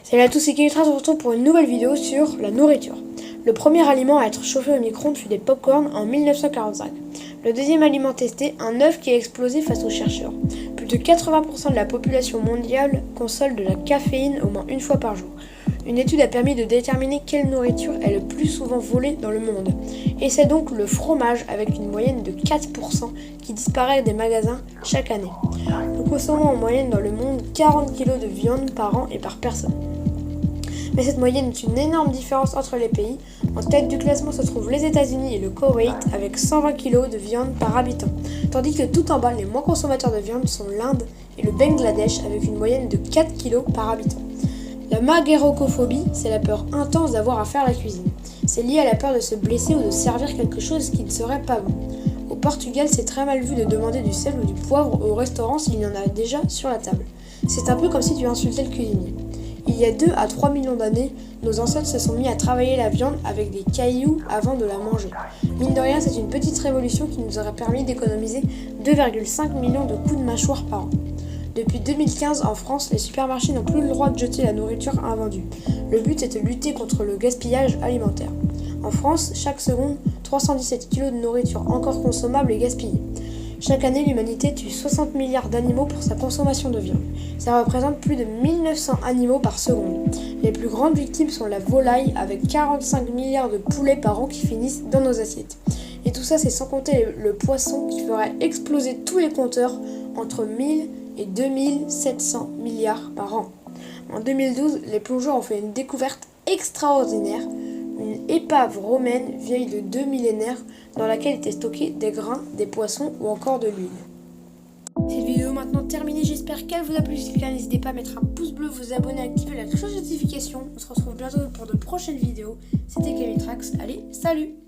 Salut à tous, c'est Kelly, on se retrouve pour une nouvelle vidéo sur la nourriture. Le premier aliment à être chauffé au micro-ondes fut des pop-corn en 1945. Le deuxième aliment testé, un œuf qui a explosé face aux chercheurs. Plus de 80% de la population mondiale consomme de la caféine au moins une fois par jour. Une étude a permis de déterminer quelle nourriture est le plus souvent volée dans le monde. Et c'est donc le fromage avec une moyenne de 4% qui disparaît des magasins chaque année. Nous consommons en moyenne dans le monde 40 kg de viande par an et par personne. Mais cette moyenne est une énorme différence entre les pays. En tête du classement se trouvent les États-Unis et le Koweït avec 120 kg de viande par habitant. Tandis que tout en bas, les moins consommateurs de viande sont l'Inde et le Bangladesh avec une moyenne de 4 kg par habitant. La magérocophobie, c'est la peur intense d'avoir à faire la cuisine. C'est lié à la peur de se blesser ou de servir quelque chose qui ne serait pas bon. Au Portugal, c'est très mal vu de demander du sel ou du poivre au restaurant s'il y en a déjà sur la table. C'est un peu comme si tu insultais le cuisinier. Il y a 2 à 3 millions d'années, nos ancêtres se sont mis à travailler la viande avec des cailloux avant de la manger. Mine de rien, c'est une petite révolution qui nous aurait permis d'économiser 2,5 millions de coups de mâchoire par an. Depuis 2015, en France, les supermarchés n'ont plus le droit de jeter la nourriture invendue. Le but est de lutter contre le gaspillage alimentaire. En France, chaque seconde, 317 kg de nourriture encore consommable est gaspillée. Chaque année, l'humanité tue 60 milliards d'animaux pour sa consommation de viande. Ça représente plus de 1900 animaux par seconde. Les plus grandes victimes sont la volaille, avec 45 milliards de poulets par an qui finissent dans nos assiettes. Et tout ça, c'est sans compter le poisson qui ferait exploser tous les compteurs entre 1000 et 2700 milliards par an. En 2012, les plongeurs ont fait une découverte extraordinaire, une épave romaine vieille de 2 millénaires dans laquelle étaient stockés des grains, des poissons ou encore de l'huile. Cette vidéo est maintenant terminée, j'espère qu'elle vous a plu. Si c'est le cas, n'hésitez pas à mettre un pouce bleu, vous abonner, activer la cloche de notification. On se retrouve bientôt pour de prochaines vidéos. C'était Kelly Trax, allez, salut!